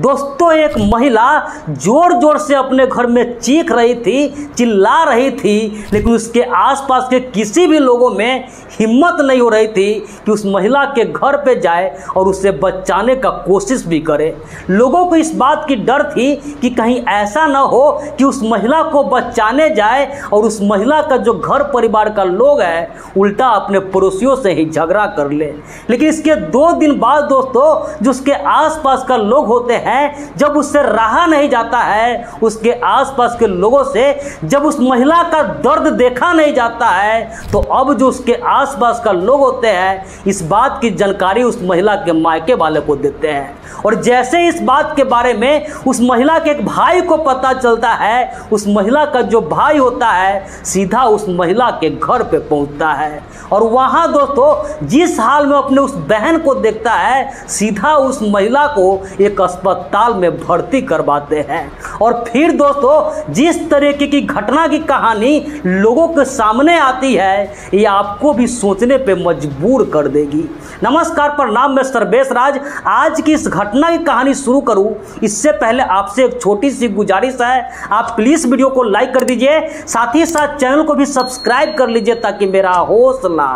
दोस्तों एक महिला जोर जोर से अपने घर में चीख रही थी, चिल्ला रही थी, लेकिन उसके आसपास के किसी भी लोगों में हिम्मत नहीं हो रही थी कि उस महिला के घर पे जाए और उसे बचाने का कोशिश भी करे। लोगों को इस बात की डर थी कि कहीं ऐसा ना हो कि उस महिला को बचाने जाए और उस महिला का जो घर परिवार का लोग है उल्टा अपने पड़ोसियों से ही झगड़ा कर ले। लेकिन इसके 2 दिन बाद दोस्तों जो उसके आसपास का लोग होते हैं, जब उससे रहा नहीं जाता है, उसके आसपास के लोगों से जब उस महिला का दर्द देखा नहीं जाता है, तो अब जो उसके आसपास का लोग होते हैं इस बात की जानकारी उस महिला के मायके वाले को देते हैं। और जैसे इस बात के बारे में उस महिला के एक भाई को पता चलता है, उस महिला का जो भाई होता है सीधा उस महिला के घर पे पहुंचता है और वहां दोस्तों जिस हाल में अपने उस बहन को देखता है सीधा उस महिला को एक अस्पताल में भर्ती करवाते हैं। और फिर दोस्तों जिस तरीके की घटना की कहानी लोगों के सामने आती है ये आपको भी सोचने पे मजबूर कर देगी। नमस्कार, प्रणाम, मैं सर्वेश राज। आज की इस घटना की कहानी शुरू करूं इससे पहले आपसे एक छोटी सी गुजारिश है, आप प्लीज़ वीडियो को लाइक कर दीजिए, साथ ही साथ चैनल को भी सब्सक्राइब कर लीजिए ताकि मेरा हौसला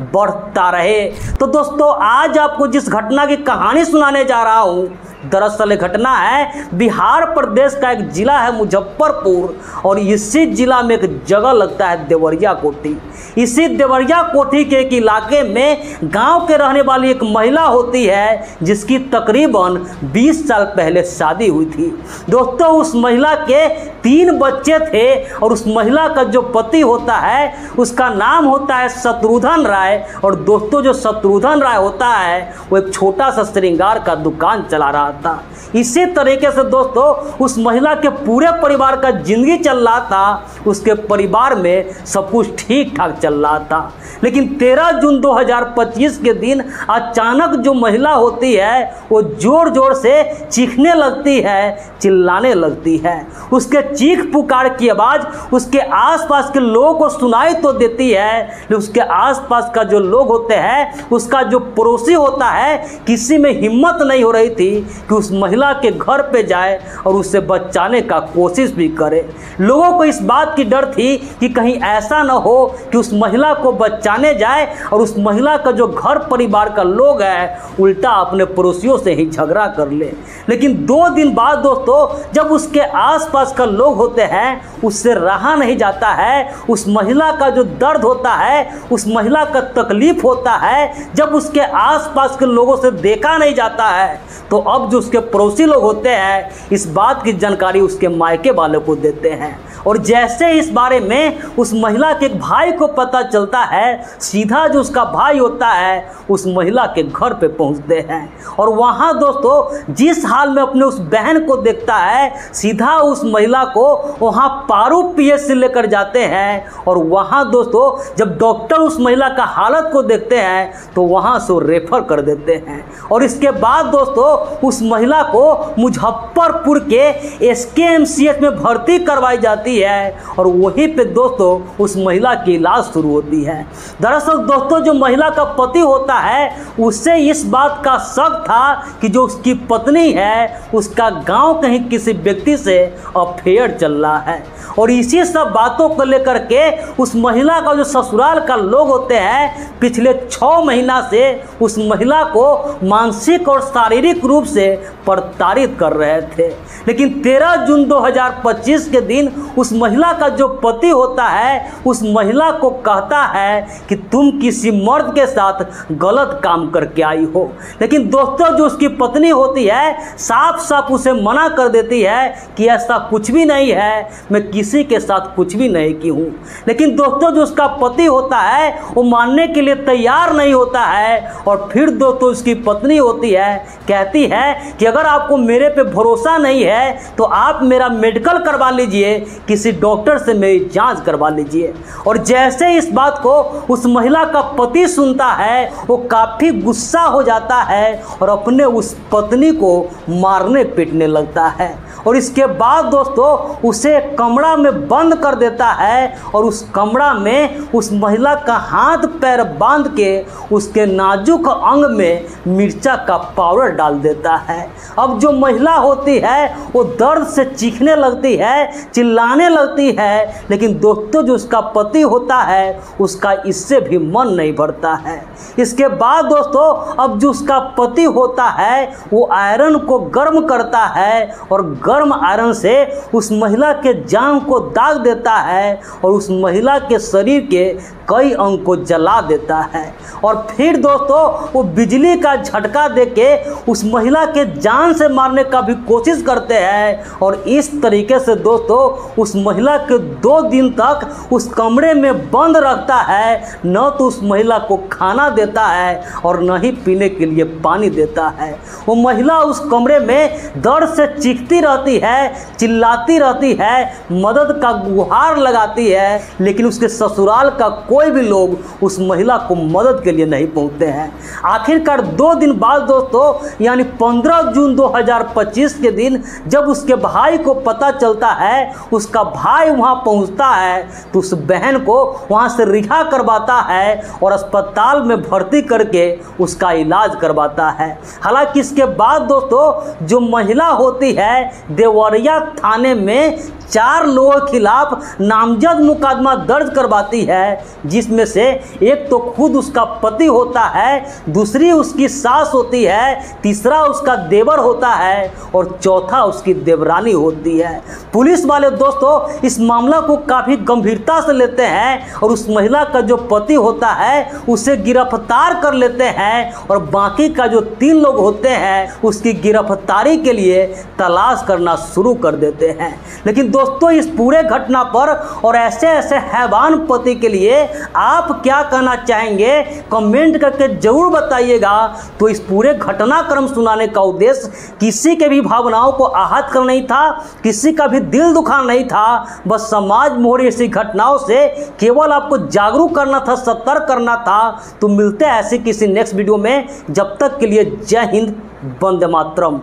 बढ़ता रहे। तो दोस्तों आज आपको जिस घटना की कहानी सुनाने जा रहा हूं दरअसल घटना है बिहार प्रदेश का एक जिला है मुजफ्फरपुर, और इसी जिला में एक जगह लगता है देवरिया कोठी। इसी देवरिया कोठी के एक इलाके में गांव के रहने वाली एक महिला होती है जिसकी तकरीबन 20 साल पहले शादी हुई थी। दोस्तों उस महिला के 3 बच्चे थे और उस महिला का जो पति होता है उसका नाम होता है शत्रुघ्न राय। और दोस्तों जो शत्रुघ्न राय होता है वो एक छोटा सा श्रृंगार का दुकान चला रहा था। इसी तरीके से दोस्तों उस महिला के पूरे परिवार का जिंदगी चल रहा था, उसके परिवार में सब कुछ ठीक ठाक चल रहा था। लेकिन 13 जून 2025 के दिन अचानक जो महिला होती है वो जोर जोर से चीखने लगती है, चिल्लाने लगती है। उसके चीख पुकार की आवाज़ उसके आसपास के लोगों को सुनाई तो देती है, लेकिन उसके आसपास का जो लोग होते हैं, उसका जो पड़ोसी होता है, किसी में हिम्मत नहीं हो रही थी कि उस महिला के घर पे जाए और उसे बचाने का कोशिश भी करे। लोगों को इस बात की डर थी कि कहीं ऐसा ना हो कि उस महिला को बचाने जाए और उस महिला का जो घर परिवार का लोग है उल्टा अपने पड़ोसियों से ही झगड़ा कर ले। लेकिन 2 दिन बाद दोस्तों जब उसके आसपास का लोग होते हैं उससे रहा नहीं जाता है, उस महिला का जो दर्द होता है, उस महिला का तकलीफ होता है, जब उसके आसपास के लोगों से देखा नहीं जाता है, तो अब जो उसके पड़ोसी लोग होते हैं इस बात की जानकारी उसके मायके वाले को देते हैं। और जैसे इस बारे में उस महिला के एक भाई को पता चलता है सीधा जो उसका भाई होता है उस महिला के घर पे पहुंचते हैं और वहां दोस्तों जिस हाल में अपने उस बहन को देखता है सीधा उस महिला को वहां पारू पीएचसी लेकर जाते हैं। और वहां दोस्तों जब डॉक्टर उस महिला का हालत को देखते हैं तो वहां से रेफर कर देते हैं। और इसके बाद दोस्तों उस महिला को मुजफ्फरपुर के SKMCH में भर्ती करवाई जाती है और वहीं पे दोस्तों उस महिला की इलाज शुरू होती है। दरअसल दोस्तों जो महिला का पति होता है उससे इस बात का शक था कि जो उसकी पत्नी है उसका गांव कहीं किसी व्यक्ति से अफेयर चल रहा है। और इसी सब बातों को लेकर के उस महिला का जो ससुराल का लोग होते हैं पिछले 6 महीना से उस महिला को मानसिक और शारीरिक रूप से प्रताड़ित कर रहे थे। लेकिन 13 जून 2025 के दिन उस महिला का जो पति होता है उस महिला को कहता है कि तुम किसी मर्द के साथ गलत काम करके आई हो। लेकिन दोस्तों जो उसकी पत्नी होती है साफ साफ उसे मना कर देती है कि ऐसा कुछ भी नहीं है, मैं किसी के साथ कुछ भी नहीं की हूँ। लेकिन दोस्तों जो उसका पति होता है वो मानने के लिए तैयार नहीं होता है। और फिर दोस्तों उसकी पत्नी होती है कहती है कि अगर आपको मेरे पे भरोसा नहीं है तो आप मेरा मेडिकल करवा लीजिए, किसी डॉक्टर से मेरी जांच करवा लीजिए। और जैसे इस बात को उस महिला का पति सुनता है वो काफ़ी गुस्सा हो जाता है और अपने उस पत्नी को मारने पीटने लगता है। और इसके बाद दोस्तों उसे कमरा में बंद कर देता है और उस कमरा में उस महिला का हाथ पैर बांध के उसके नाजुक अंग में मिर्चा का पाउडर डाल देता है। अब जो महिला होती है वो दर्द से चीखने लगती है, चिल्लाने लगती है, लेकिन दोस्तों जो उसका पति होता है उसका इससे भी मन नहीं भरता है। इसके बाद दोस्तों अब जो उसका पति होता है वो आयरन को गर्म करता है और गर्म आयरन से उस महिला के जांघ को दाग देता है और उस महिला के शरीर के कई अंग को जला देता है। और फिर दोस्तों वो बिजली का झटका देके उस महिला के जान से मारने का भी कोशिश करते हैं और इस तरीके से दोस्तों उस महिला के 2 दिन तक उस कमरे में बंद रखता है। न तो उस महिला को खाना देता है और न ही पीने के लिए पानी देता है। वो महिला उस कमरे में दर्द से चीखती रहती है, चिल्लाती रहती है, मदद का गुहार लगाती है, लेकिन उसके ससुराल का कोई भी लोग उस महिला को मदद के लिए नहीं पहुंचते हैं। आखिरकार 2 दिन बाद दोस्तों यानी 15 जून 2025 के दिन जब उसके भाई को पता चलता है, उसका भाई वहां पहुंचता है तो उस बहन को वहां से रिहा करवाता है और अस्पताल में भर्ती करके उसका इलाज करवाता है। हालांकि इसके बाद दोस्तों जो महिला होती है देवरिया थाने में 4 लोगों के खिलाफ नामजद मुकदमा दर्ज करवाती है, जिसमें से एक तो खुद उसका पति होता है, दूसरी उसकी सास होती है, तीसरा उसका देवर होता है और चौथा उसकी देवरानी होती है। पुलिस वाले दोस्तों इस मामला को काफ़ी गंभीरता से लेते हैं और उस महिला का जो पति होता है उसे गिरफ्तार कर लेते हैं और बाकी का जो 3 लोग होते हैं उसकी गिरफ्तारी के लिए तलाश करना शुरू कर देते हैं। लेकिन दोस्तों इस पूरे घटना पर और ऐसे ऐसे हैवान पति के लिए आप क्या कहना चाहेंगे कमेंट करके जरूर बताइएगा। तो इस पूरे घटनाक्रम सुनाने का उद्देश्य किसी के भी भावनाओं को आहत करना नहीं था, किसी का भी दिल दुखाना नहीं था, बस समाज में हो रही ऐसी घटनाओं से केवल आपको जागरूक करना था, सतर्क करना था। तो मिलते हैं ऐसे किसी नेक्स्ट वीडियो में, जब तक के लिए जय हिंद, वंदे मातरम।